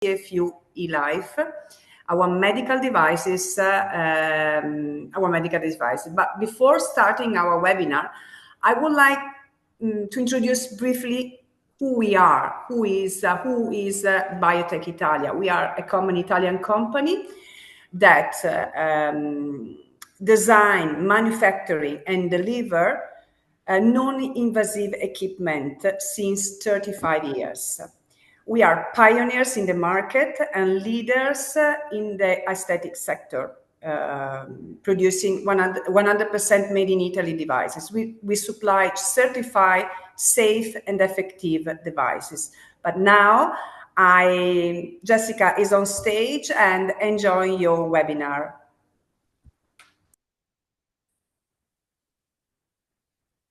CFU Elife, our medical devices. But before starting our webinar, I would like to introduce briefly who we are, who is Biotec Italia. We are a common Italian company that design, manufacturing, and deliver non-invasive equipment since 35 years. We are pioneers in the market and leaders in the aesthetic sector, producing 100% made in Italy devices. We supply certified, safe, and effective devices. But now, Jessica is on stage and enjoying your webinar.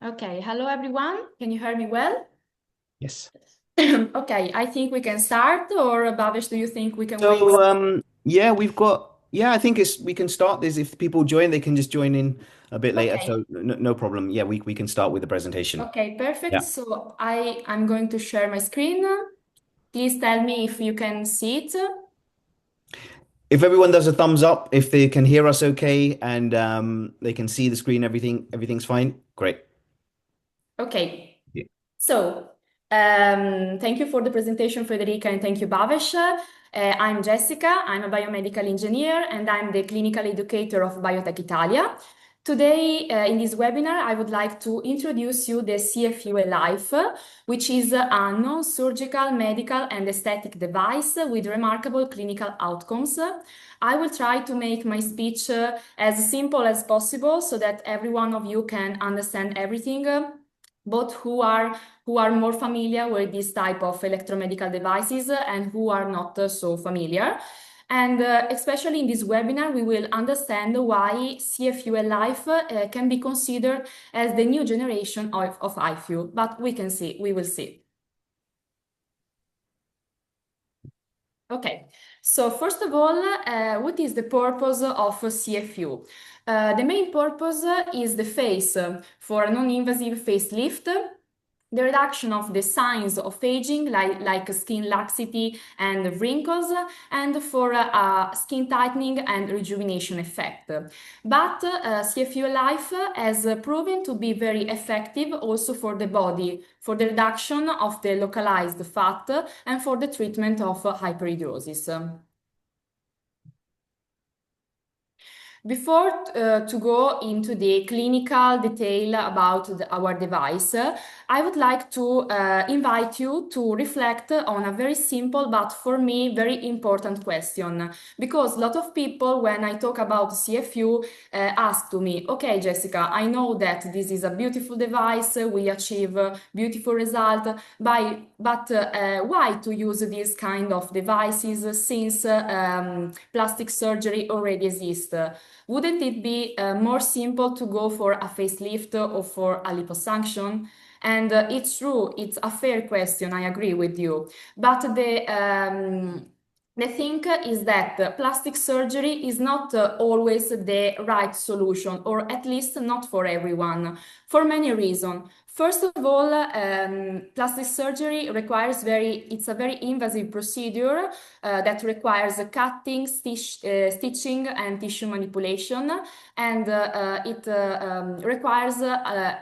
Okay, hello everyone. Can you hear me well? Yes. Okay, I think we can start, or Bhavesh, do you think we can wait? Yeah, I think we can start this. If people join, they can just join in a bit later. Okay. So no problem. Yeah, we can start with the presentation. Okay, perfect. Yeah. So I'm going to share my screen. Please tell me if you can see it. If everyone does a thumbs up, if they can hear us okay, and they can see the screen, everything's fine. Great. Okay. Yeah. So thank you for the presentation, Federica, and thank you, Bhavesh. I'm Jessica. I'm a biomedical engineer, and I'm the clinical educator of Biotec Italia. Today, in this webinar, I would like to introduce you the CFU Elife, which is a non-surgical medical and aesthetic device with remarkable clinical outcomes. I will try to make my speech as simple as possible so that every one of you can understand everything, both who are more familiar with this type of electromedical devices and who are not so familiar. And especially in this webinar, we will understand why CFU Elife can be considered as the new generation of HIFU, but we will see. Okay, so first of all, what is the purpose of CFU? The main purpose is the face for a non-invasive facelift, the reduction of the signs of aging, like skin laxity and wrinkles, and for skin tightening and rejuvenation effect. But CFU Elife has proven to be very effective also for the body, for the reduction of the localized fat and for the treatment of hyperhidrosis. Before to go into the clinical detail about our device, I would like to invite you to reflect on a very simple but for me very important question, because a lot of people, when I talk about CFU, ask to me, okay, Jessica, I know that this is a beautiful device, we achieve beautiful result, but why to use these kind of devices since plastic surgery already exists? Wouldn't it be more simple to go for a facelift or for a liposuction? And it's true, it's a fair question, I agree with you. But the thing is that plastic surgery is not always the right solution, or at least not for everyone, for many reasons. First of all, plastic surgery requires it's a very invasive procedure that requires cutting, stitching, and tissue manipulation, and it requires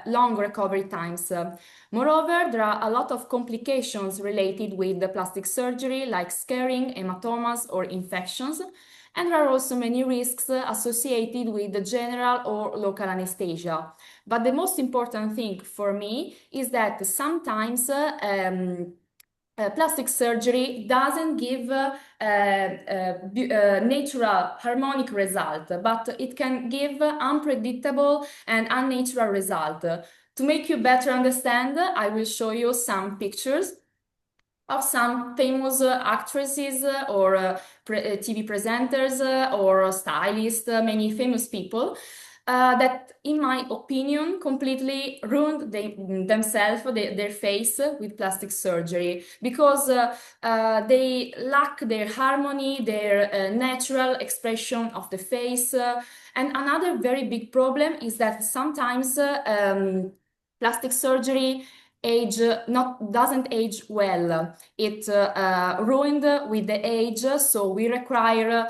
long recovery times. Moreover, there are a lot of complications related with the plastic surgery, like scarring, hematomas, or infections. And there are also many risks associated with the general or local anesthesia. But the most important thing for me is that sometimes plastic surgery doesn't give a natural harmonic result, but it can give unpredictable and unnatural result. To make you better understand, I will show you some pictures of some famous actresses or TV presenters or stylists, many famous people that, in my opinion, completely ruined themselves, their face with plastic surgery, because they lack their harmony, their natural expression of the face. And another very big problem is that sometimes plastic surgery doesn't age well. It ruined with the age, so we require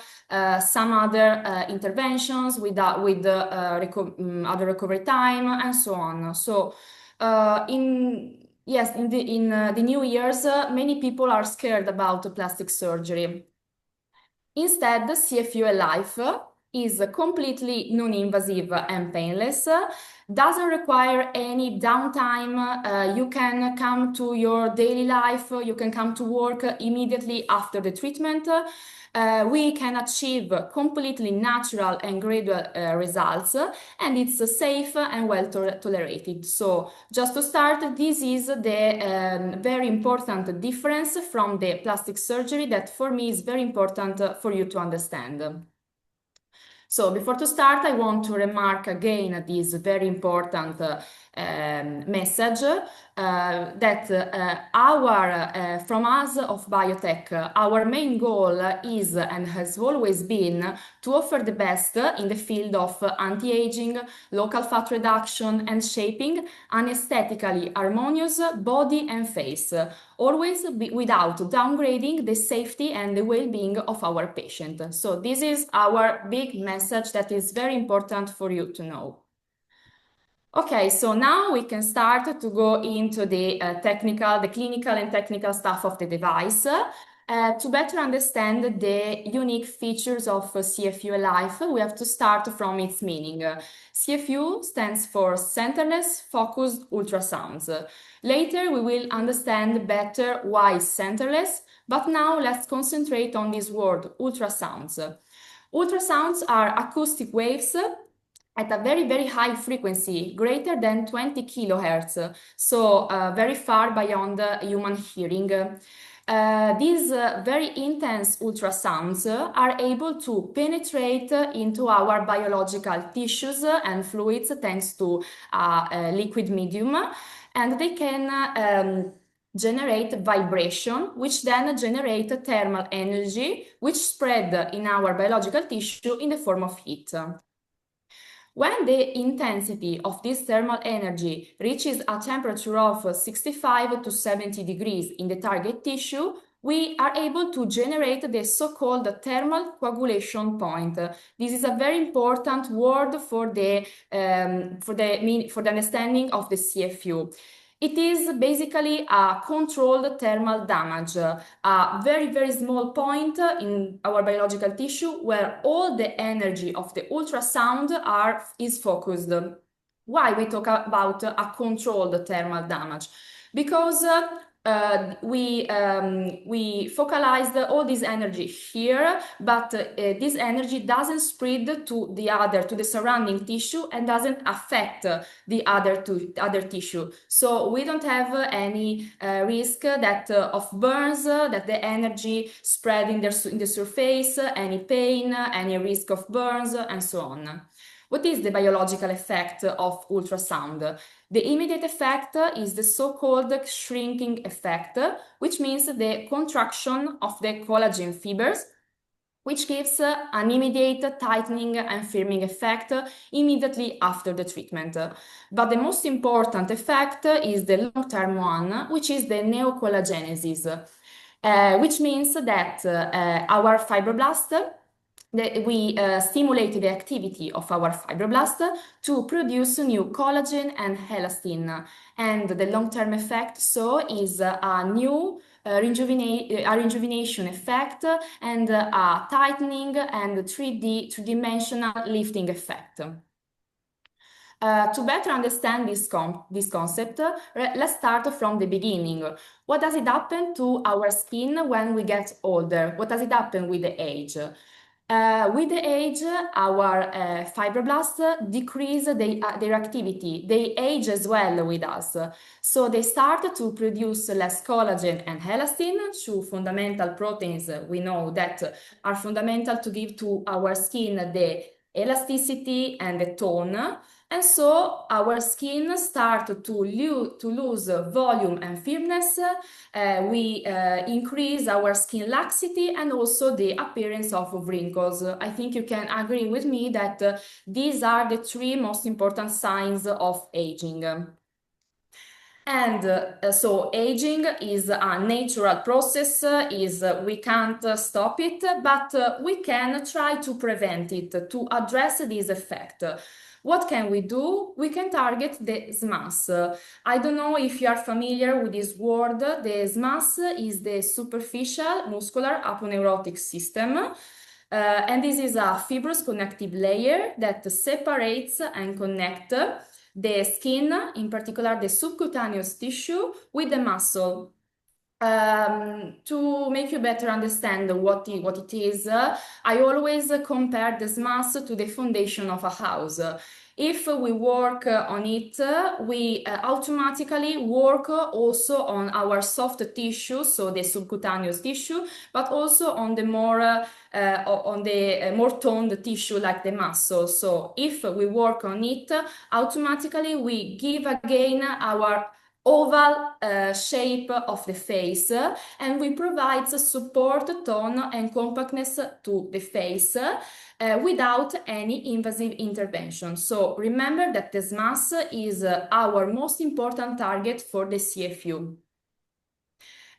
some other interventions with other recovery time and so on. So in the new years, many people are scared about plastic surgery. Instead, CFU Elife is completely non-invasive and painless, doesn't require any downtime. You can come to your daily life, you can come to work immediately after the treatment. We can achieve completely natural and gradual results, and it's safe and well tolerated. So just to start, this is the very important difference from the plastic surgery that for me is very important for you to understand. So before to start, I want to remark again this very important message that from us of Biotec, our main goal is and has always been to offer the best in the field of anti-aging, local fat reduction and shaping an aesthetically harmonious body and face, always without downgrading the safety and the well-being of our patient. So this is our big message that is very important for you to know. Okay, so now we can start to go into the clinical and technical stuff of the device. To better understand the unique features of CFU Elife, we have to start from its meaning. CFU stands for Centerless Focused Ultrasounds. Later, we will understand better why centerless, but now let's concentrate on this word, ultrasounds. Ultrasounds are acoustic waves at a very, very high frequency, greater than 20 kilohertz, so very far beyond human hearing. These very intense ultrasounds are able to penetrate into our biological tissues and fluids thanks to a liquid medium, and they can generate vibration, which then generate thermal energy, which spread in our biological tissue in the form of heat. When the intensity of this thermal energy reaches a temperature of 65 to 70 degrees in the target tissue, we are able to generate the so-called thermal coagulation point. This is a very important word for the understanding of the CFU. It is basically a controlled thermal damage, a very, very small point in our biological tissue where all the energy of the ultrasound is focused. Why we talk about a controlled thermal damage? Because we focalized all this energy here, but this energy doesn't spread to the surrounding tissue and doesn't affect the other tissue. So we don't have any risk of burns, that the energy spread in the surface, any pain, any risk of burns, and so on. What is the biological effect of ultrasound? The immediate effect is the so-called shrinking effect, which means the contraction of the collagen fibers, which gives an immediate tightening and firming effect immediately after the treatment. But the most important effect is the long-term one, which is the neocollagenesis, which means that our fibroblast, we stimulate the activity of our fibroblast to produce new collagen and elastin. And the long-term effect is a new rejuvenation effect and a tightening and three-dimensional lifting effect. To better understand this concept, let's start from the beginning. What does it happen to our skin when we get older? What does it happen with the age? With the age, our fibroblasts decrease their activity. They age as well with us. So they start to produce less collagen and elastin, two fundamental proteins we know that are fundamental to give to our skin the elasticity and the tone. And so our skin starts to lose volume and firmness. We increase our skin laxity and also the appearance of wrinkles. I think you can agree with me that these are the three most important signs of aging. And so aging is a natural process, we can't stop it, but we can try to prevent it, to address this effect. What can we do? We can target the SMAS. I don't know if you are familiar with this word. The SMAS is the superficial muscular aponeurotic system. And this is a fibrous connective layer that separates and connects the skin, in particular the subcutaneous tissue, with the muscle. To make you better understand what it is, I always compare the SMAS to the foundation of a house. If we work on it, we automatically work also on our soft tissue, so the subcutaneous tissue, but also on the more toned tissue like the muscle. So if we work on it, automatically we give again our oval shape of the face, and we provide support, tone, and compactness to the face without any invasive intervention. So remember that the SMAS is our most important target for the CFU.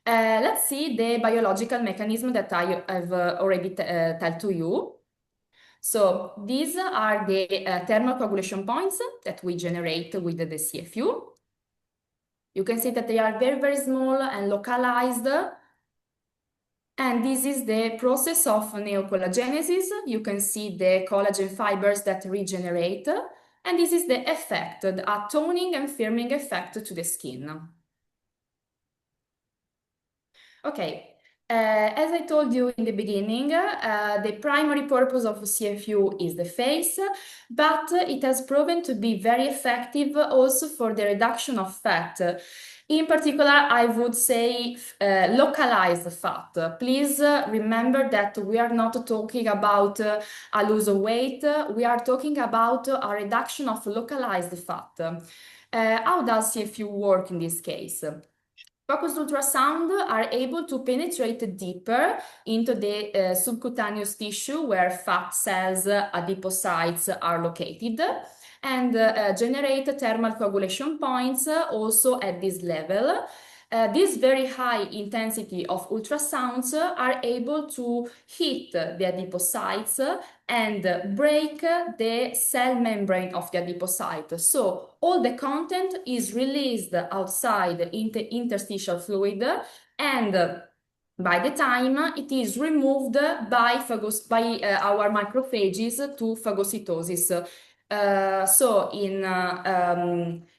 Let's see the biological mechanism that I have already told to you. So these are the thermal coagulation points that we generate with the CFU. You can see that they are very, very small and localized. And this is the process of neocollagenesis. You can see the collagen fibers that regenerate. And this is the effect, a toning and firming effect to the skin. Okay. As I told you in the beginning, the primary purpose of CFU is the face, but it has proven to be very effective also for the reduction of fat. In particular, I would say localized fat. Please remember that we are not talking about a loss of weight, we are talking about a reduction of localized fat. How does CFU work in this case? Focused ultrasound are able to penetrate deeper into the subcutaneous tissue where fat cells, adipocytes are located, and generate thermal coagulation points also at this level. This very high intensity of ultrasounds are able to hit the adipocytes and break the cell membrane of the adipocyte. So all the content is released outside in the interstitial fluid, and by the time it is removed by our macrophages to phagocytosis. So in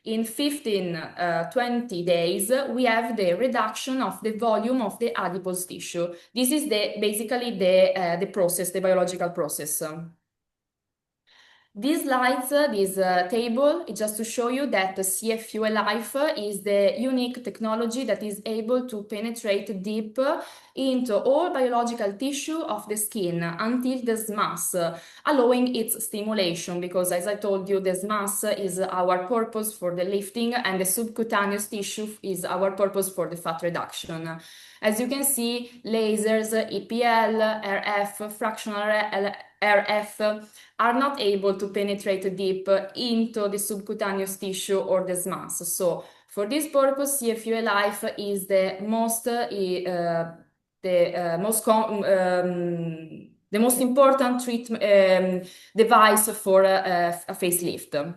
15-20 days, we have the reduction of the volume of the adipose tissue. This is basically the process, the biological process. These slides, this table, is just to show you that the CFU Elife is the unique technology that is able to penetrate deep into all biological tissue of the skin until the SMAS, allowing its stimulation, because as I told you, the SMAS is our purpose for the lifting and the subcutaneous tissue is our purpose for the fat reduction. As you can see, lasers, EPL, RF, fractional RF are not able to penetrate deep into the subcutaneous tissue or the SMAS. So for this purpose, CFU Elife is the most important treatment device for a facelift.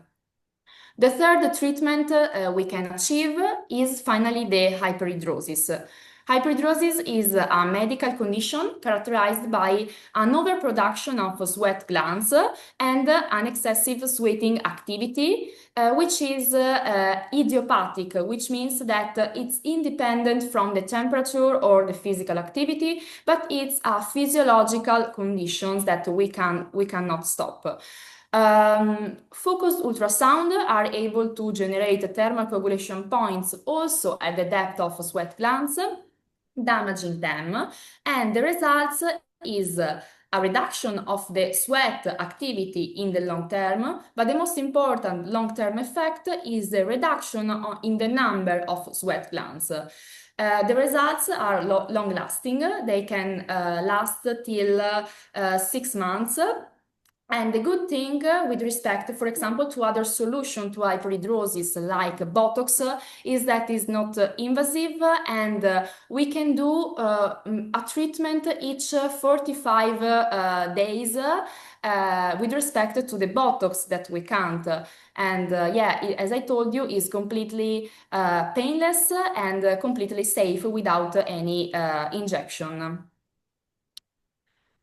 The third treatment we can achieve is finally the hyperhidrosis. Hyperhidrosis is a medical condition characterized by an overproduction of sweat glands and an excessive sweating activity, which is idiopathic, which means that it's independent from the temperature or the physical activity, but it's a physiological condition that we cannot stop. Focused ultrasound are able to generate thermal coagulation points also at the depth of sweat glands, damaging them, and the results is a reduction of the sweat activity in the long term, but the most important long-term effect is the reduction in the number of sweat glands. The results are long-lasting. They can last till 6 months. And the good thing with respect, for example, to other solutions to hyperhidrosis like Botox is that it's not invasive, and we can do a treatment each 45 days with respect to the Botox that we can't. And yeah, as I told you, is completely painless and completely safe without any injection.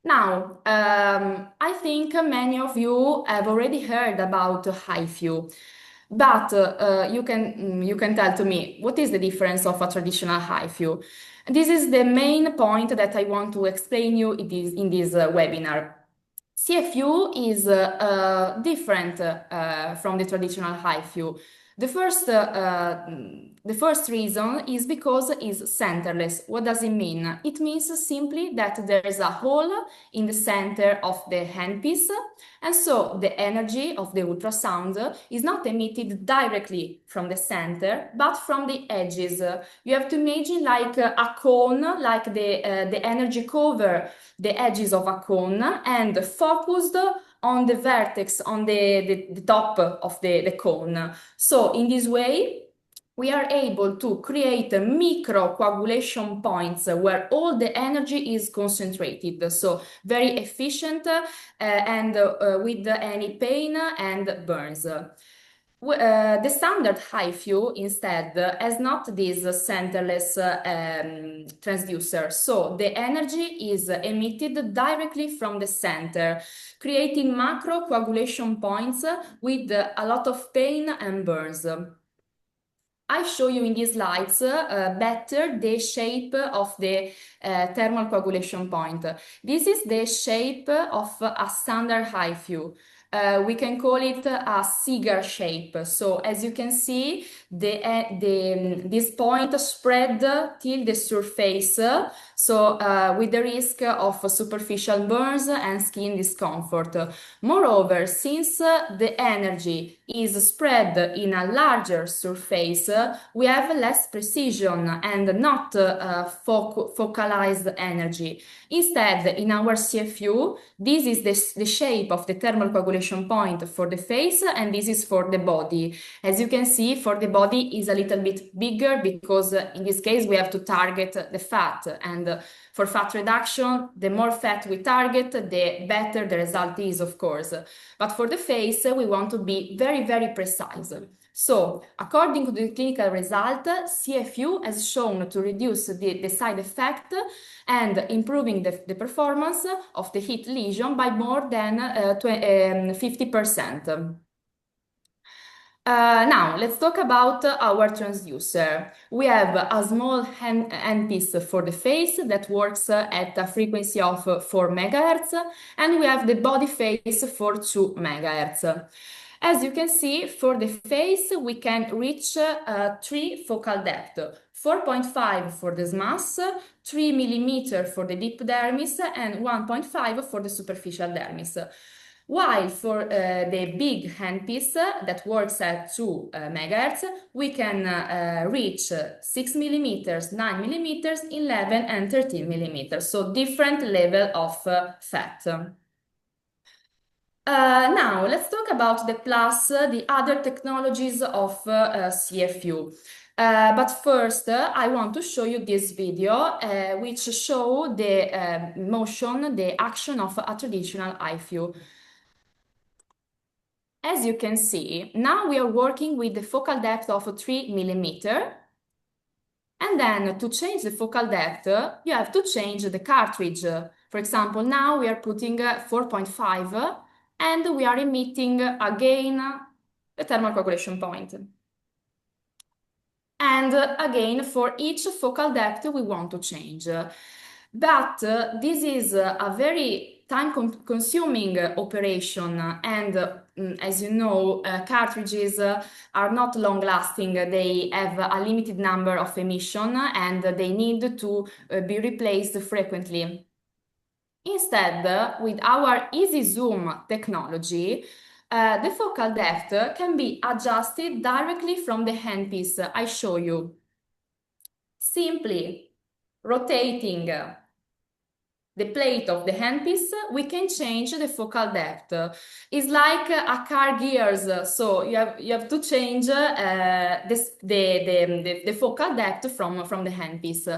Now, I think many of you have already heard about HIFU, but you can tell to me what is the difference of a traditional HIFU. This is the main point that I want to explain you in this webinar. CFU is different from the traditional HIFU. The first reason is because it's centerless. What does it mean? It means simply that there is a hole in the center of the handpiece, and so the energy of the ultrasound is not emitted directly from the center, but from the edges. You have to imagine like a cone, like the energy cover the edges of a cone and focused on the vertex, on the top of the cone. So in this way, we are able to create microcoagulation points where all the energy is concentrated. So very efficient and with any pain and burns. The standard HIFU instead has not this centerless transducer, so the energy is emitted directly from the center, creating macrocoagulation points with a lot of pain and burns. I show you in these slides better the shape of the thermal coagulation point. This is the shape of a standard HIFU. We can call it a cigar shape. So as you can see, this point spread till the surface, so with the risk of superficial burns and skin discomfort. Moreover, since the energy is spread in a larger surface, we have less precision and not focalized energy. Instead, in our CFU, this is the shape of the thermal coagulation point for the face, and this is for the body. As you can see, for the body is a little bit bigger because in this case we have to target the fat, and for fat reduction, the more fat we target, the better the result is, of course. But for the face, we want to be very, very precise. So, according to the clinical result, CFU has shown to reduce the side effect and improving the performance of the heat lesion by more than 50%. Now, let's talk about our transducer. We have a small handpiece for the face that works at a frequency of 4 MHz, and we have the body face for 2 MHz. As you can see, for the face, we can reach 3 focal depth, 4.5 for the SMAS, 3 mm for the deep dermis, and 1.5 for the superficial dermis. While for the big handpiece that works at 2 MHz, we can reach 6 mm, 9 mm, 11 and 13 mm, so different level of fat. Now, let's talk about the other technologies of CFU. But first, I want to show you this video, which show the motion, the action of a traditional HIFU. As you can see, now we are working with the focal depth of 3 mm. And then to change the focal depth, you have to change the cartridge. For example, now we are putting 4.5 and we are emitting again the thermal coagulation point. And again, for each focal depth, we want to change. But this is a very time-consuming operation, and as you know, cartridges are not long-lasting. They have a limited number of emission, and they need to be replaced frequently. Instead, with our Easy Zoom technology, the focal depth can be adjusted directly from the handpiece. I show you. Simply rotating the plate of the handpiece, we can change the focal depth. It's like a car gears, so you have to change the focal depth from the handpiece.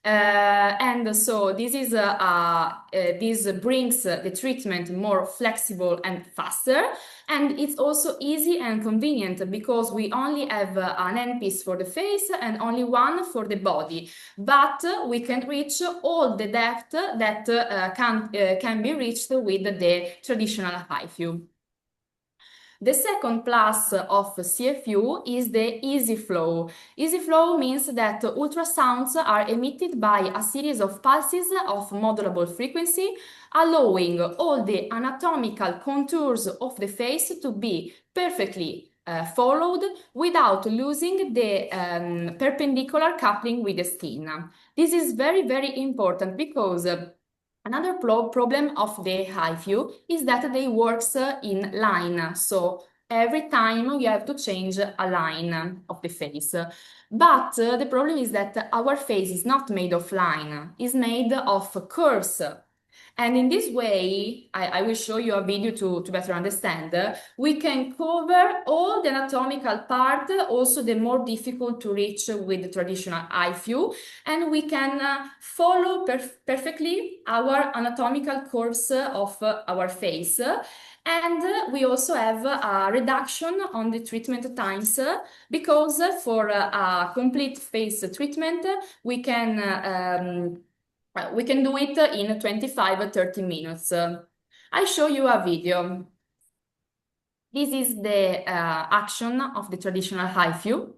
And so this brings the treatment more flexible and faster, and it's also easy and convenient because we only have an handpiece for the face and only one for the body, but we can reach all the depth that can be reached with the traditional HIFU. The second plus of CFU is the easy flow. Easy flow means that ultrasounds are emitted by a series of pulses of modulable frequency, allowing all the anatomical contours of the face to be perfectly followed without losing the perpendicular coupling with the skin. This is very, very important because another problem of the HIFU is that they works in line, so every time you have to change a line of the face. But the problem is that our face is not made of line, it's made of curves. And in this way, I will show you a video to better understand. We can cover all the anatomical part, also the more difficult to reach with the traditional HIFU, and we can follow perfectly our anatomical curves of our face. And we also have a reduction on the treatment times because for a complete face treatment, we can do it in 25 or 30 minutes. I show you a video. This is the action of the traditional HIFU.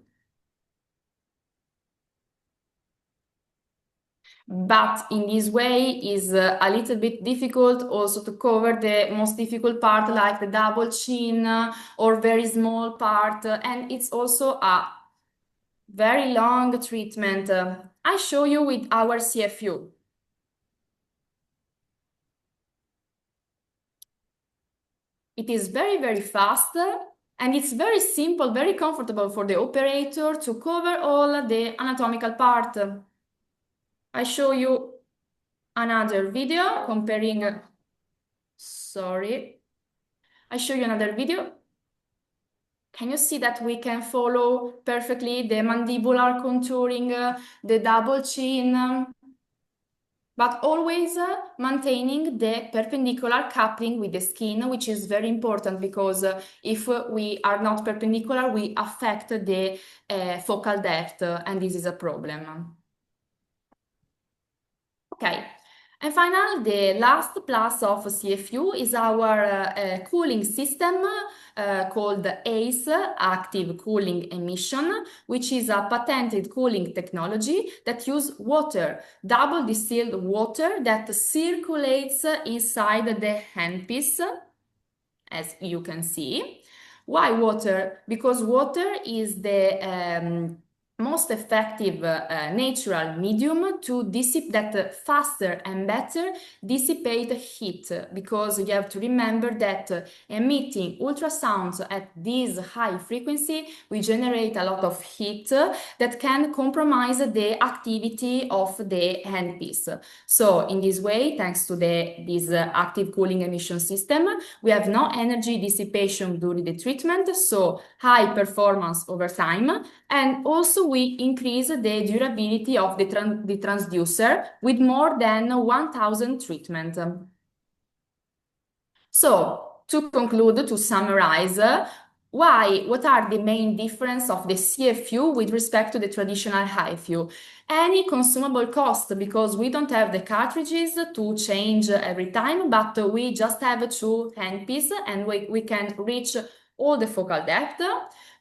But in this way is a little bit difficult also to cover the most difficult part like the double chin or very small part, and it's also a very long treatment. I show you with our CFU. It is very, very fast, and it's very simple, very comfortable for the operator to cover all the anatomical part. I show you another video comparing, sorry. I show you another video. Can you see that we can follow perfectly the mandibular contouring, the double chin, but always maintaining the perpendicular coupling with the skin, which is very important because if we are not perpendicular, we affect the focal depth, and this is a problem. Okay, and finally, the last plus of CFU is our cooling system called ACE, Active Cooling Emission, which is a patented cooling technology that uses water, double distilled water that circulates inside the handpiece, as you can see. Why water? Because water is the most effective natural medium to dissipate faster and better dissipate heat, because you have to remember that emitting ultrasounds at this high frequency we generate a lot of heat that can compromise the activity of the handpiece. So in this way, thanks to this active cooling emission system, we have no energy dissipation during the treatment, so high performance over time, and also we increase the durability of the transducer with more than 1000 treatments. So, to conclude, to summarize, what are the main difference of the CFU with respect to the traditional HIFU? Any consumable cost, because we don't have the cartridges to change every time, but we just have 2 handpieces and we can reach all the focal depth.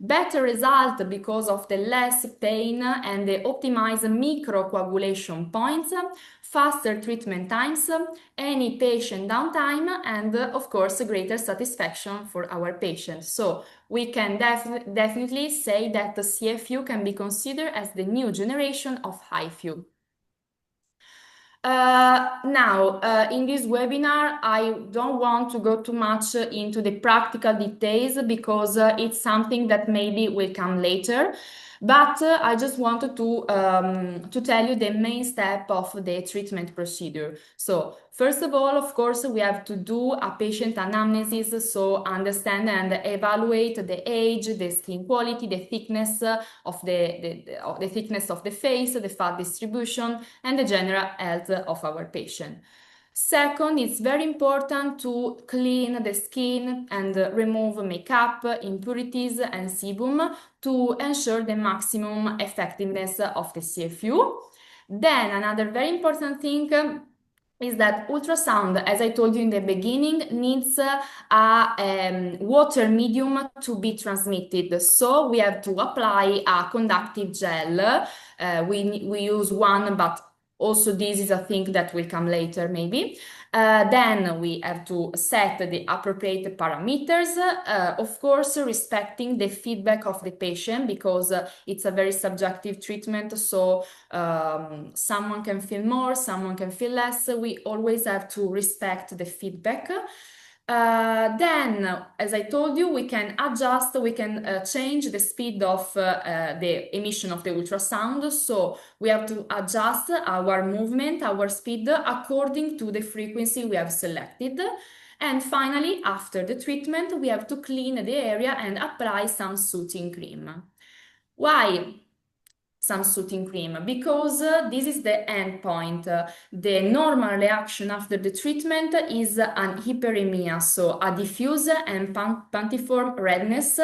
Better result because of the less pain and the optimized microcoagulation points, faster treatment times, any patient downtime, and of course greater satisfaction for our patients. So we can definitely say that the CFU can be considered as the new generation of HIFU. Now, in this webinar, I don't want to go too much into the practical details because it's something that maybe will come later. But I just wanted to tell you the main step of the treatment procedure. So first of all, of course, we have to do a patient anamnesis, so understand and evaluate the age, the skin quality, the thickness of the thickness of the face, the fat distribution, and the general health of our patient. Second, it's very important to clean the skin and remove makeup, impurities, and sebum to ensure the maximum effectiveness of the CFU. Then another very important thing is that ultrasound, as I told you in the beginning, needs a water medium to be transmitted. So we have to apply a conductive gel. We use one, but also this is a thing that will come later maybe. Then we have to set the appropriate parameters, of course, respecting the feedback of the patient, because it's a very subjective treatment. So someone can feel more, someone can feel less. We always have to respect the feedback. Then, as I told you, we can adjust, we can change the speed of the emission of the ultrasound. So we have to adjust our movement, our speed, according to the frequency we have selected. And finally, after the treatment, we have to clean the area and apply some soothing cream. Why some soothing cream? Because this is the end point. The normal reaction after the treatment is an hyperemia, so a diffuse and puntiform redness,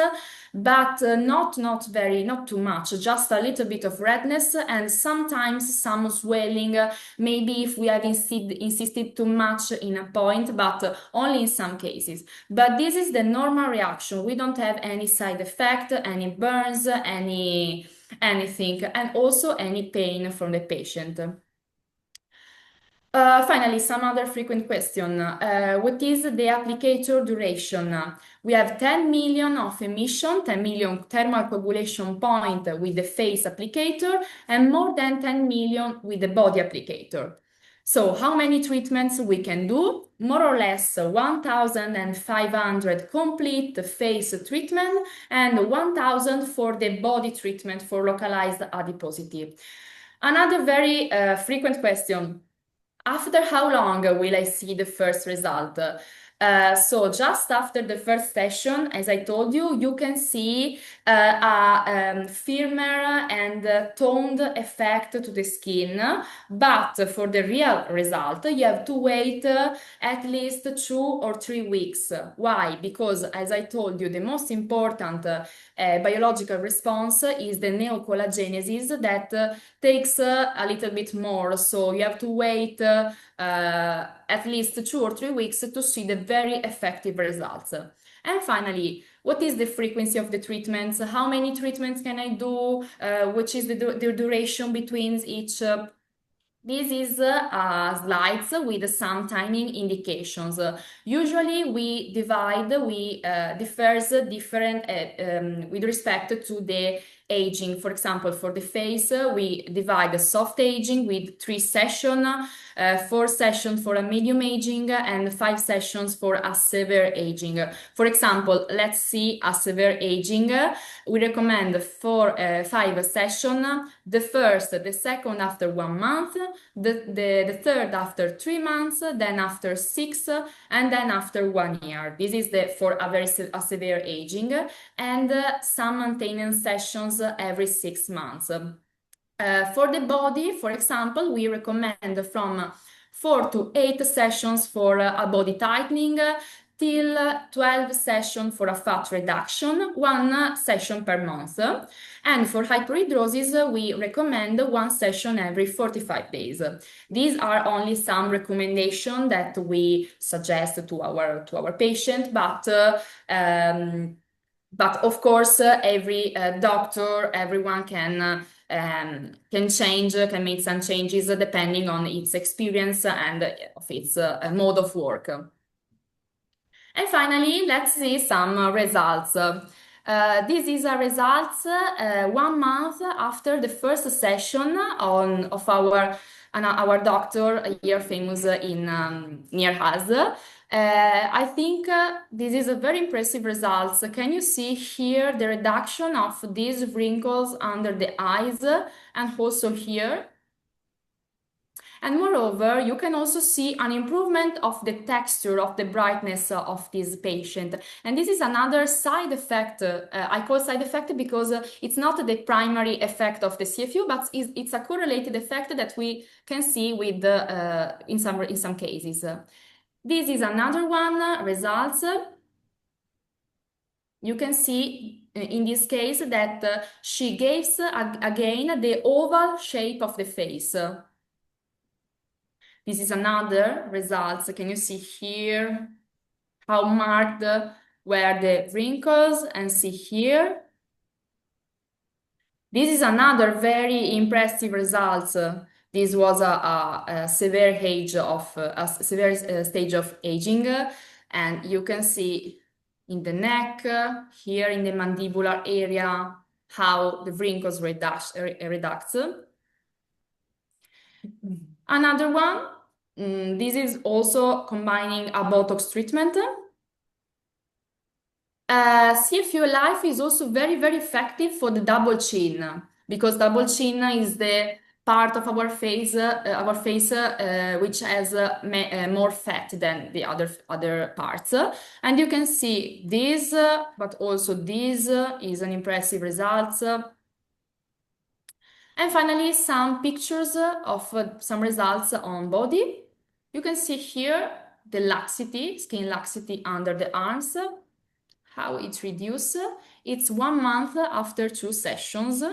but not too much, just a little bit of redness and sometimes some swelling, maybe if we have insisted too much in a point, but only in some cases. But this is the normal reaction. We don't have any side effect, any burns, anything, and also any pain from the patient. Finally, some other frequent question. What is the applicator duration? We have 10 million of emission, 10 million thermal coagulation point with the face applicator, and more than 10 million with the body applicator. So how many treatments we can do? More or less 1,500 complete face treatment and 1,000 for the body treatment for localized adiposity. Another very frequent question. After how long will I see the first result? So just after the first session, as I told you, you can see a firmer and toned effect to the skin. But for the real result, you have to wait at least 2 or 3 weeks. Why? Because, as I told you, the most important biological response is the neocollagenesis that takes a little bit more. So you have to wait at least 2 or 3 weeks to see the very effective results. And finally, what is the frequency of the treatments? How many treatments can I do? Which is the duration between each? This is slides with some timing indications. Usually we differs different with respect to the aging. For example, for the face, we divide the soft aging with 3 sessions, 4 sessions for a medium aging, and 5 sessions for a severe aging. For example, let's see a severe aging. We recommend 5 sessions. The first, the second after 1 month, the third after 3 months, then after 6, and then after 1 year. This is for a severe aging, and some maintenance sessions every 6 months. For the body, for example, we recommend from 4 to 8 sessions for a body tightening, till 12 sessions for a fat reduction, 1 session per month. And for hyperhidrosis, we recommend 1 session every 45 days. These are only some recommendations that we suggest to our patient, but of course, every doctor, everyone can change, can make some changes depending on its experience and of its mode of work. And finally, let's see some results. This is a results 1 month after the first session of our our doctor here famous in near us. I think this is a very impressive results. Can you see here the reduction of these wrinkles under the eyes and also here? And moreover, you can also see an improvement of the texture, of the brightness of this patient. And this is another side effect. I call side effect because it's not the primary effect of the CFU, but it's a correlated effect that we can see with in some cases. This is another one, results. You can see in this case that she gives again the oval shape of the face. This is another result. Can you see here how marked were the wrinkles and see here? This is another very impressive result. This was a severe stage of aging, and you can see in the neck, here in the mandibular area, how the wrinkles reduce. Another one, this is also combining a Botox treatment. CFU Elife is also very, very effective for the double chin, because double chin is the part of our face which has more fat than the other parts. And you can see this, but also this is an impressive result. And finally, some pictures of some results on body. You can see here the laxity, skin laxity under the arms, how it reduces. It's 1 month after 2 sessions.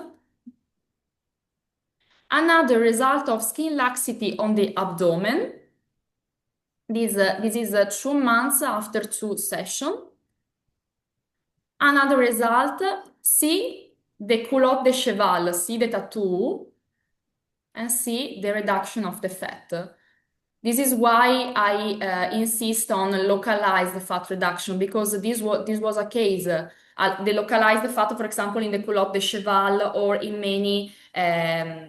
Another result of skin laxity on the abdomen. This is 2 months after 2 sessions. Another result, see the culotte de cheval, see the tattoo, and see the reduction of the fat. This is why I insist on localized fat reduction, because this was a case. The localized fat, for example, in the culotte de cheval or in many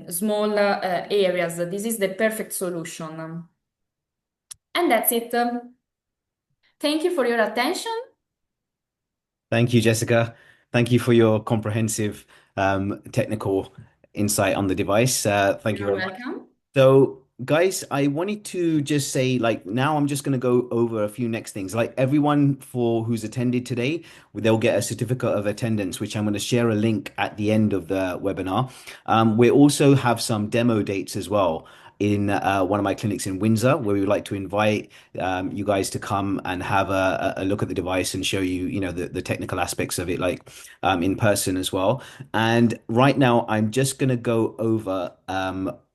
small areas. This is the perfect solution. And that's it. Thank you for your attention. Thank you, Jessica. Thank you for your comprehensive technical insight on the device. Thank you You're very much. welcome. So, guys, I wanted to just say, like, now I'm just going to go over a few next things. Like, everyone who's attended today, they'll get a certificate of attendance, which I'm going to share a link at the end of the webinar. We also have some demo dates as well in one of my clinics in Windsor, where we would like to invite you guys to come and have a look at the device and show you, the technical aspects of it, like in person as well. And right now, I'm just going to go over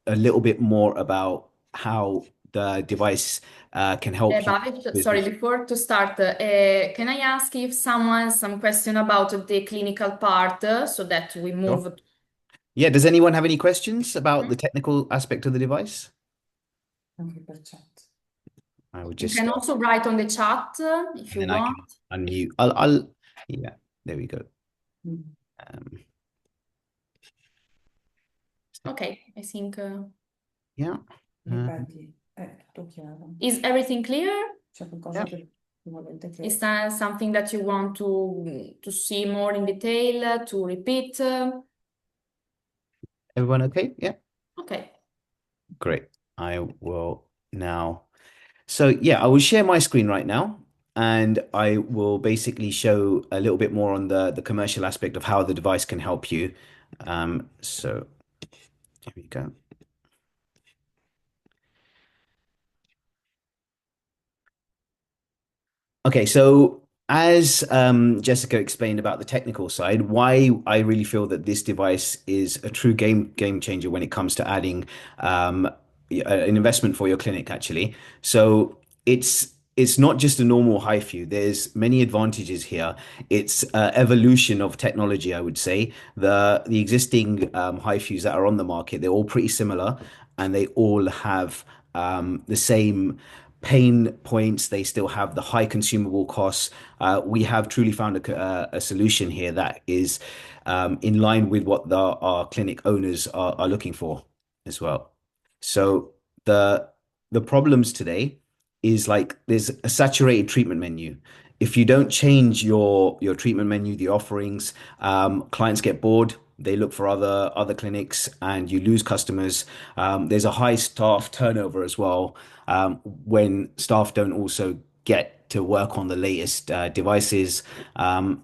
a little bit more about how the device can help you. Bhavik, sorry, before to start, can I ask if someone some question about the clinical part so that we move? Sure. Yeah, does anyone have any questions about the technical aspect of the device? I would You just can also write on the chat if you and then want. I can unmute. Yeah, there we go. Okay, I think. Yeah. Is everything clear? Yeah. Is that something that you want to see more in detail, to repeat? Everyone okay? Yeah. Okay. Great. I will now. So yeah, I will share my screen right now, and I will basically show a little bit more on the commercial aspect of how the device can help you. So here we go. Okay, so as Jessica explained about the technical side, why I really feel that this device is a true game changer when it comes to adding an investment for your clinic, actually. So it's not just a normal HIFU. There's many advantages here. It's evolution of technology, I would say. The existing HIFUs that are on the market, they're all pretty similar, and they all have the same pain points. They still have the high consumable costs. We have truly found a solution here that is in line with what our clinic owners are looking for as well. So the the problems today is like there's a saturated treatment menu. If you don't change your treatment menu, the offerings, clients get bored. They look for other clinics, and you lose customers. There's a high staff turnover as well, when staff don't also get to work on the latest devices. And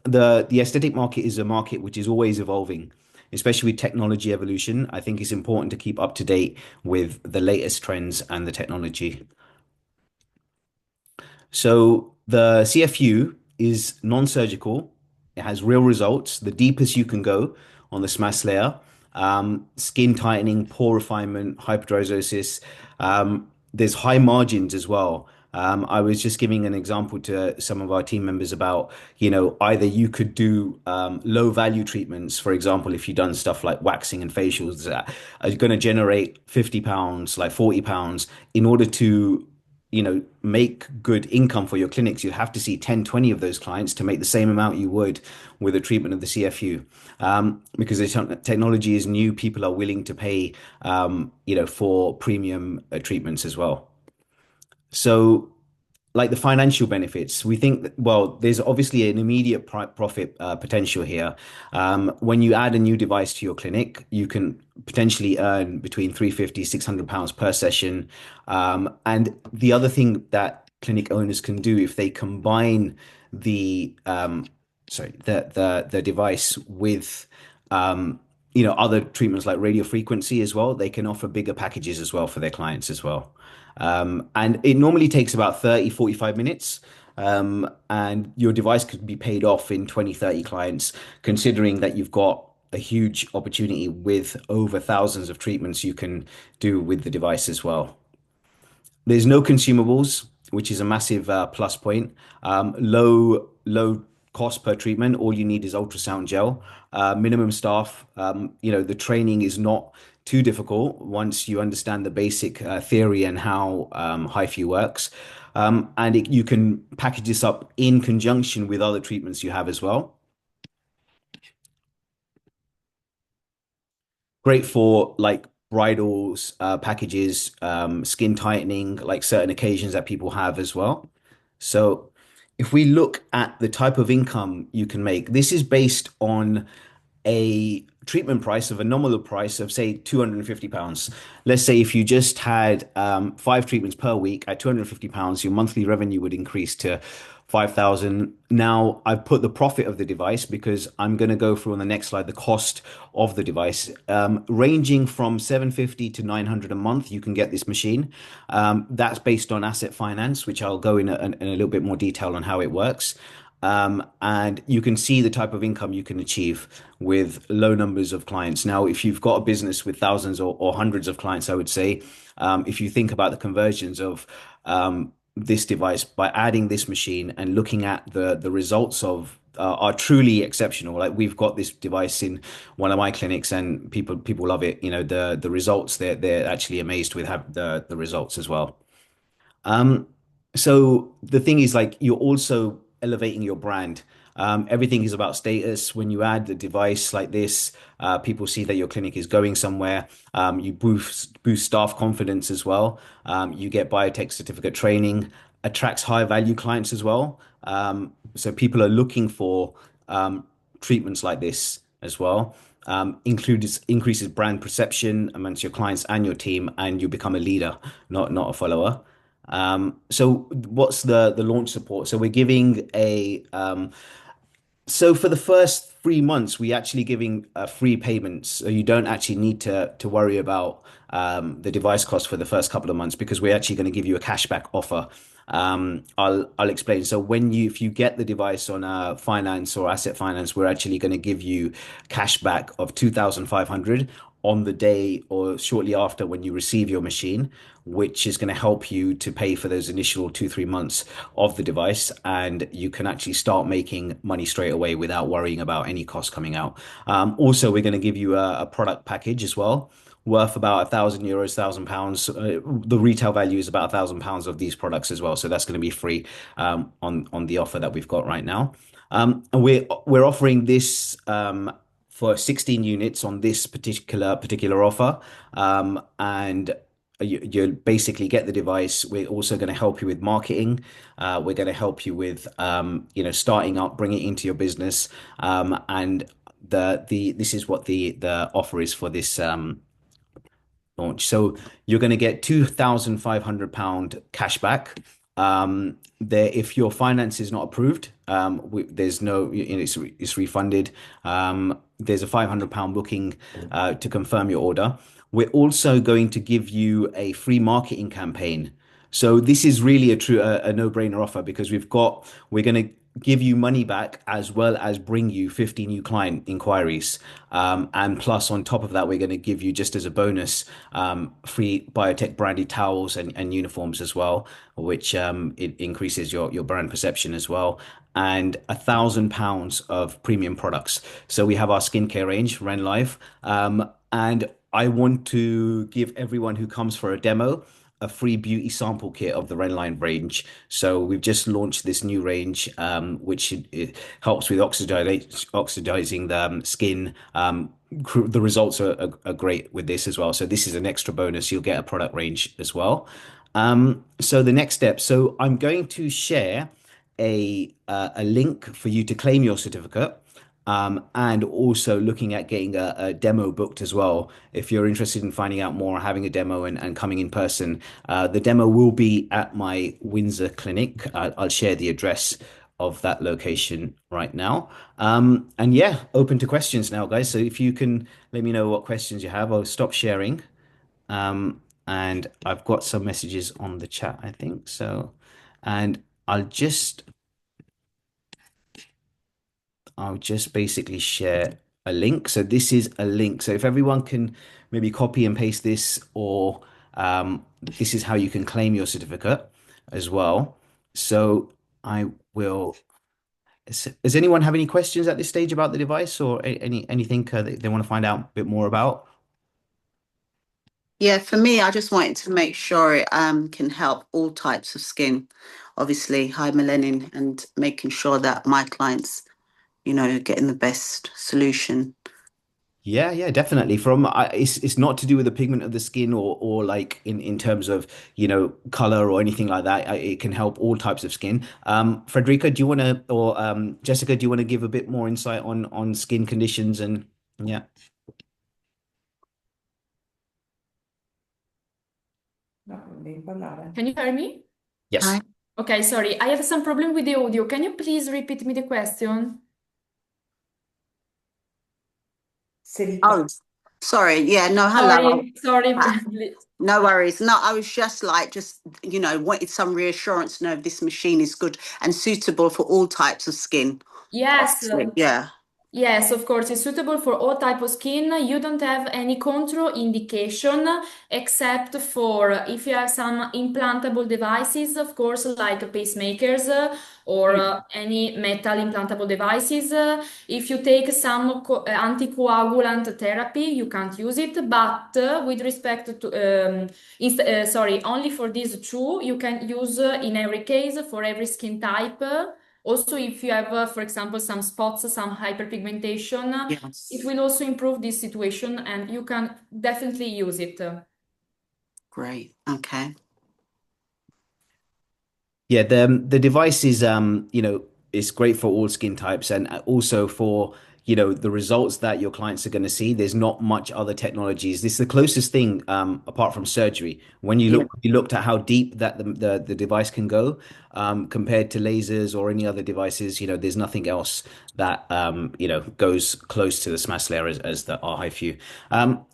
the aesthetic market is a market which is always evolving, especially with technology evolution. I think it's important to keep up to date with the latest trends and the technology. So the CFU is non-surgical. It has real results, the deepest you can go on the SMAS layer. Skin tightening, pore refinement, hyperdrysosis. There's high margins as well. I was just giving an example to some of our team members about, either you could do low value treatments. For example, if you've done stuff like waxing and facials that are going to generate £50, like £40, in order to make good income for your clinics, you have to see 10, 20 of those clients to make the same amount you would with a treatment of the CFU. Because the technology is new, people are willing to pay, for premium treatments as well. So, like the financial benefits, we think that, well, there's obviously an immediate profit potential here. When you add a new device to your clinic, you can potentially earn between 350, £600 per session. And the other thing that clinic owners can do, if they combine the the device with other treatments like radio frequency as well, they can offer bigger packages as well for their clients as well. And it normally takes about 30, 45 minutes. And your device could be paid off in 20, 30 clients, considering that you've got a huge opportunity with over thousands of treatments you can do with the device as well. There's no consumables, which is a massive plus point. Low cost per treatment. All you need is ultrasound gel. Minimum staff. The training is not too difficult once you understand the basic theory and how HIFU works. And you can package this up in conjunction with other treatments you have as well. Great for like bridals, packages, skin tightening, like certain occasions that people have as well. So if we look at the type of income you can make, this is based on a treatment price of a nominal price of say £250. Let's say if you just had 5 treatments per week at £250, your monthly revenue would increase to 5,000. Now I've put the profit of the device because I'm going to go through on the next slide the cost of the device, ranging from 750 to 900 a month. You can get this machine. That's based on asset finance, which I'll go in a little bit more detail on how it works. And you can see the type of income you can achieve with low numbers of clients. Now, if you've got a business with thousands or hundreds of clients, I would say, if you think about the conversions of this device by adding this machine and looking at the results of are truly exceptional. Like we've got this device in one of my clinics and people love it. The results, they're actually amazed with the results as well. Um, so the thing is, like, you're also elevating your brand. Everything is about status. When you add a device like this, people see that your clinic is going somewhere. You boost staff confidence as well. You get biotech certificate training, attracts high value clients as well. So people are looking for treatments like this as well. Increases brand perception amongst your clients and your team, and you become a leader, not a follower. So what's the launch support? So we're giving so for the first 3 months, we actually giving free payments. So you don't actually need to worry about the device cost for the first couple of months because we're actually going to give you a cashback offer. I'll explain. So if you get the device on finance or asset finance, we're actually going to give you cashback of 2,500 on the day or shortly after when you receive your machine, which is going to help you to pay for those initial 2, 3 months of the device. And you can actually start making money straight away without worrying about any costs coming out. Also, we're going to give you a product package as well, worth about €1,000, £1,000. The retail value is about £1,000 of these products as well. So that's going to be free on the offer that we've got right now. And we're offering this for 16 units on this particular offer. And you basically get the device. We're also going to help you with marketing. We're going to help you with starting up, bring it into your business. And the this is what the offer is for this launch. So you're going to get £2,500 cash back. There, if your finance is not approved, there's no, it's refunded. There's a £500 booking to confirm your order. We're also going to give you a free marketing campaign. So this is really a no-brainer offer because we're going to give you money back as well as bring you 50 new client inquiries. And plus, on top of that, we're going to give you, just as a bonus, free Biotec branded towels and uniforms as well, which it increases your brand perception as well. And £1,000 of premium products. So we have our skincare range, Ren Life. And I want to give everyone who comes for a demo a free beauty sample kit of the Renline range. So we've just launched this new range, which it helps with oxidizing the skin. The results are great with this as well. So this is an extra bonus. You'll get a product range as well. So the next step. So I'm going to share a link for you to claim your certificate. And also looking at getting a demo booked as well. If you're interested in finding out more, having a demo and coming in person, the demo will be at my Windsor clinic. I'll share the address of that location right now. And yeah, open to questions now, guys. So if you can let me know what questions you have, I'll stop sharing. And I've got some messages on the chat, I think. So, and I'll just basically share a link. So this is a link. So if everyone can maybe copy and paste this, or this is how you can claim your certificate as well. So I will. Does anyone have any questions at this stage about the device or anything that they want to find out a bit more about? Yeah, for me, I just wanted to make sure it can help all types of skin, obviously high melanin, and making sure that my clients, getting the best solution. Yeah, definitely. It's not to do with the pigment of the skin or like in terms of color or anything like that. It can help all types of skin. Frederica, do you want to, or Jessica, do you want to give a bit more insight on skin conditions and yeah? Can you hear me? Yes. Hi. Okay, sorry, I have some problem with the audio. Can you please repeat me the question? Oh, sorry. Yeah, no, hello. Sorry, Ah, please. no worries. No, I was just wanted some reassurance to know if this machine is good and suitable for all types of skin. Yes. Obviously, yeah. Yes, of course, it's suitable for all type of skin. You don't have any contraindication except for if you have some implantable devices, of course, like pacemakers or any metal implantable devices. If you take some anticoagulant therapy, you can't use it. But with respect to, sorry, only for these two, you can use in every case for every skin type. Also, if you have, for example, some spots, some hyperpigmentation, Yes. it will also improve this situation and you can definitely use it. Great. Okay. Yeah, the device is it's great for all skin types and also for the results that your clients are going to see. There's not much other technologies. This is the closest thing apart from surgery. When Yeah. you looked at how deep that the device can go compared to lasers or any other devices, there's nothing else that goes close to the SMAS layer as the our HIFU.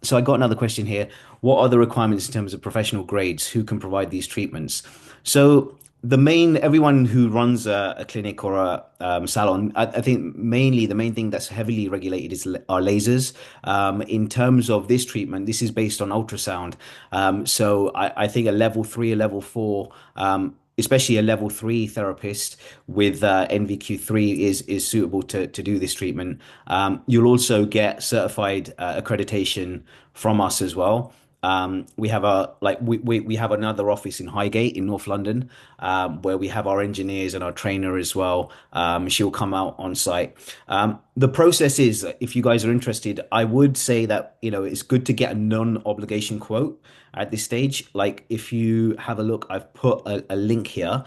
So I got another question here. What are the requirements in terms of professional grades? Who can provide these treatments? So everyone who runs a clinic or a salon, I think mainly the main thing that's heavily regulated are lasers. In terms of this treatment, this is based on ultrasound. So I think a level 3, a level 4, especially a level 3 therapist with NVQ3 is suitable to do this treatment. You'll also get certified accreditation from us as well. We have a like we have another office in Highgate in North London, where we have our engineers and our trainer as well. She'll come out on site. The process is, if you guys are interested, I would say that, it's good to get a non-obligation quote at this stage. Like, if you have a look, I've put a link here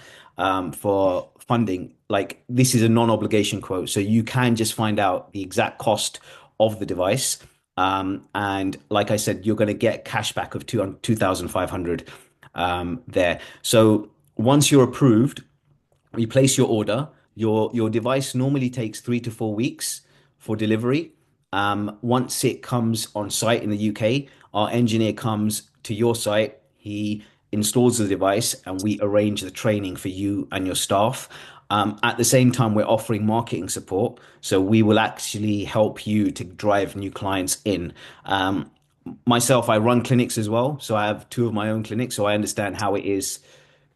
for funding. Like, this is a non-obligation quote, so you can just find out the exact cost of the device. And like I said, you're going to get cash back of 2,500 there. So once you're approved, you place your order. Your device normally takes 3 to 4 weeks for delivery. Once it comes on site in the UK, our engineer comes to your site. He installs the device, and we arrange the training for you and your staff. At the same time, we're offering marketing support, so we will actually help you to drive new clients in. Myself, I run clinics as well, so I have two of my own clinics, so I understand how it is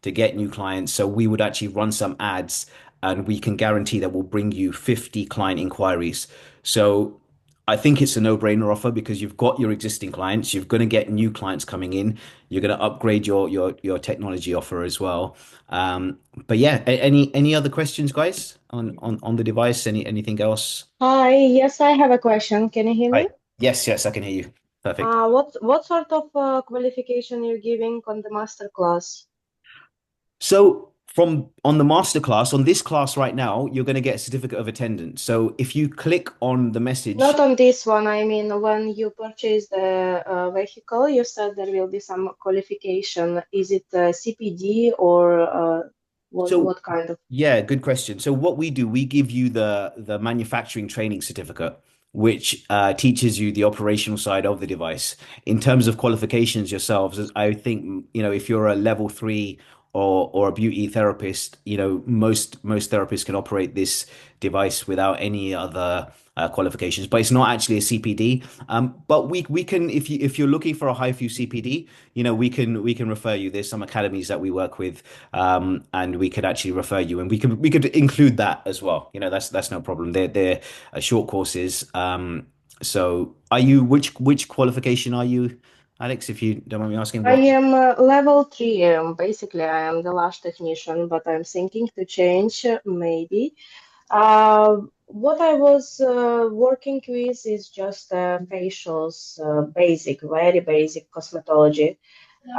to get new clients. So we would actually run some ads, and we can guarantee that we'll bring you 50 client inquiries. So I think it's a no-brainer offer, because you've got your existing clients, you're going to get new clients coming in, you're going to upgrade your technology offer as well. But yeah, any other questions, guys, on the device? Anything else? Hi, yes, I have a question. Can you hear Hi. me? Yes, I can hear you. Perfect. What sort of qualification you're giving on the master class? So from on the masterclass, on this class right now, you're going to get a certificate of attendance. So if you click on the message, Not on this one. I mean, when you purchase the vehicle, you said there will be some qualification. Is it CPD or so what kind of? yeah, good question. So what we do, we give you the manufacturing training certificate, which teaches you the operational side of the device. In terms of qualifications yourselves, I think, if you're a level 3 or a beauty therapist, most therapists can operate this device without any other qualifications. But it's not actually a CPD. But we can, if you're looking for a HIFU CPD, we can refer you. There's some academies that we work with, and we could actually refer you, and we could include that as well. That's no problem. They're short courses. So are you, which qualification are you, Alex, if you don't mind me asking? I What? am level 3. Basically, I am the last technician, but I'm thinking to change maybe. What I was working with is just facials, basic, very basic cosmetology.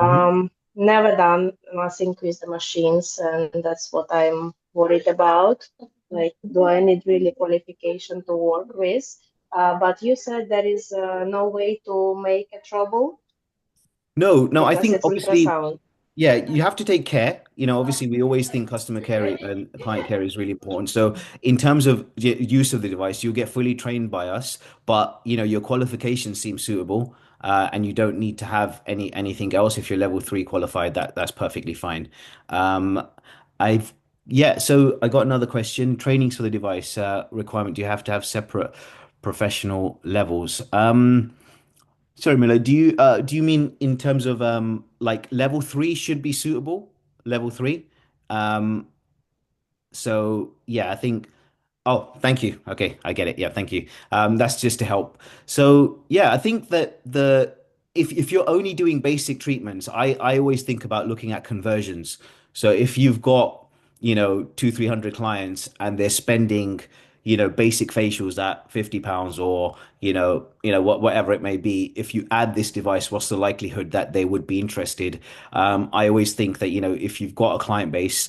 Mhm. Never done nothing with the machines, and that's what I'm worried about. Like, do I need really qualification to work with? But you said there is no way to make a trouble No, I because think it's obviously, ultrasound. yeah, you have to take care. Obviously, we always think customer care and client care is really important. So, in terms of use of the device, you'll get fully trained by us, but your qualifications seem suitable, and you don't need to have anything else. If you're level 3 qualified, that's perfectly fine. Um, I've Yeah. So I got another question. Trainings for the device requirement. Do you have to have separate professional levels? Sorry, Milo, do you mean in terms of like level 3 should be suitable? Level 3? Um so yeah, I think. Oh, thank you. Okay, I get it. Yeah, thank you. That's just to help. So yeah, I think that if you're only doing basic treatments, I always think about looking at conversions. So if you've got, 300 clients, and they're spending, basic facials at £50, or whatever it may be, if you add this device, what's the likelihood that they would be interested? I always think that, if you've got a client base,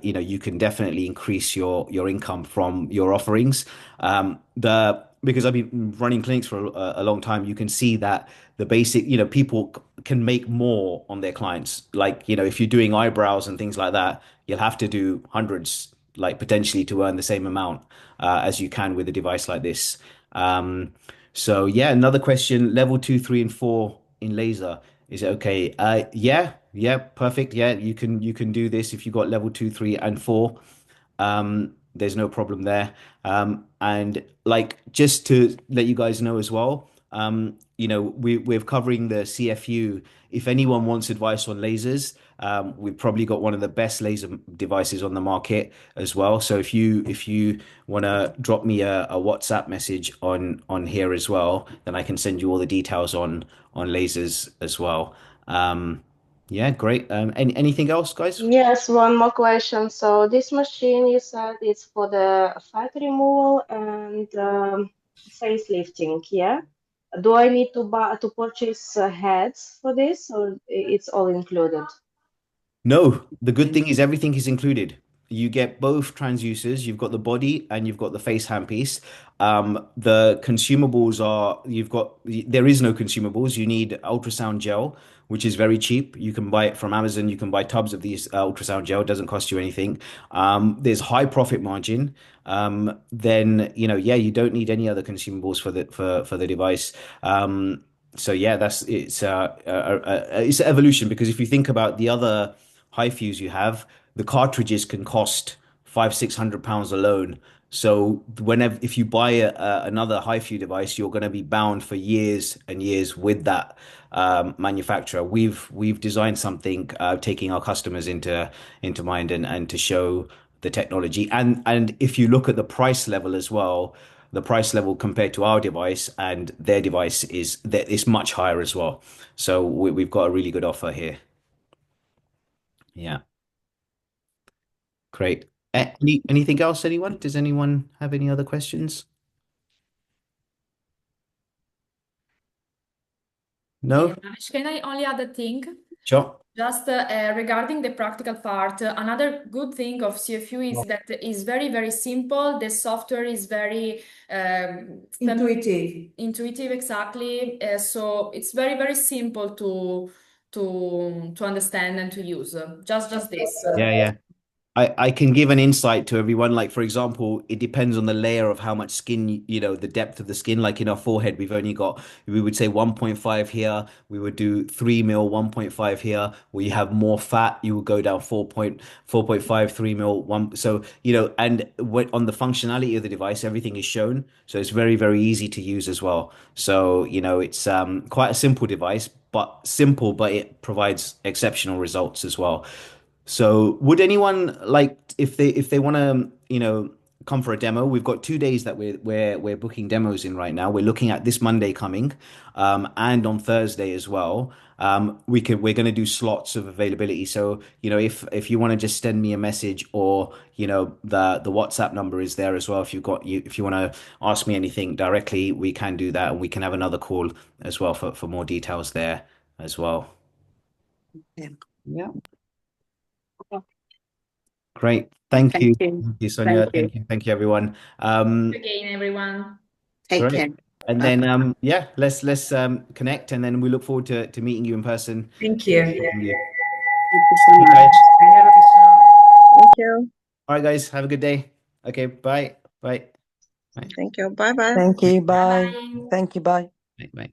you can definitely increase your income from your offerings. The Because I've been running clinics for a long time, you can see that the basic, people can make more on their clients. Like, if you're doing eyebrows and things like that, you'll have to do hundreds, like, potentially, to earn the same amount as you can with a device like this. Um, so yeah, another question: level 2, 3, and 4 in laser. Is it okay? Yeah, perfect. Yeah, you can do this if you got level 2, 3, and 4. There's no problem there. And like, just to let you guys know as well, we're covering the CFU. If anyone wants advice on lasers, we've probably got one of the best laser devices on the market as well. So if you want to drop me a WhatsApp message on here as well, then I can send you all the details on lasers as well. Yeah, great. Anything else, guys? Yes, one more question. So this machine you said it's for the fat removal and facelifting, yeah? Do I need to purchase heads for this, or it's all included? No, the good thing is everything is included. You get both transducers, you've got the body and you've got the face handpiece. The consumables there is no consumables. You need ultrasound gel, which is very cheap. You can buy it from Amazon. You can buy tubs of these ultrasound gel. It doesn't cost you anything. There's high profit margin. Then, yeah, you don't need any other consumables for the device. So yeah, it's evolution, because if you think about the other HIFUs you have, the cartridges can cost 500-600 pounds alone. So if you buy another HIFU device, you're going to be bound for years and years with that manufacturer. We've designed something taking our customers into mind, and to show the technology. And if you look at the price level as well, the price level compared to our device and their device is much higher as well. So we've got a really good offer here. Yeah. Great. Anything else, anyone? Does anyone have any other questions? No? Can I only add a thing? Sure. Just regarding the practical part, another good thing of CFU is that it's very, very simple. The software is very intuitive, exactly. So it's very, very simple to understand and to use. Just this. Yeah. I can give an insight to everyone. Like, for example, it depends on the layer of how much skin, the depth of the skin. Like in our forehead, we would say 1.5 here. We would do 3 mil, 1.5 here. Where you have more fat, you would go down 4.5, 3 mil, 1. So, and on the functionality of the device, everything is shown. So it's very, very easy to use as well. So, it's quite a simple device, but it provides exceptional results as well. So would anyone like, if they want to, come for a demo? We've got 2 days that we're booking demos in right now. We're looking at this Monday coming, and on Thursday as well. We're going to do slots of availability. So, if you want to just send me a message, or, the WhatsApp number is there as well. If you want to ask me anything directly, we can do that, and we can have another call as well for more details there as well. Yeah. Yeah. Great. Thank you. Thank you, Sonia. Thank you, everyone. Again, everyone. Take Great. care. And then yeah, let's connect, and then we look forward to meeting you in person. Thank you. Thank you so Okay, guys. much. Thank you. All right, guys. Have a good day. Okay. Bye. Bye. Bye. Thank you. Bye bye. Thank you. Bye. Bye. Thank you. Bye. Bye. Bye.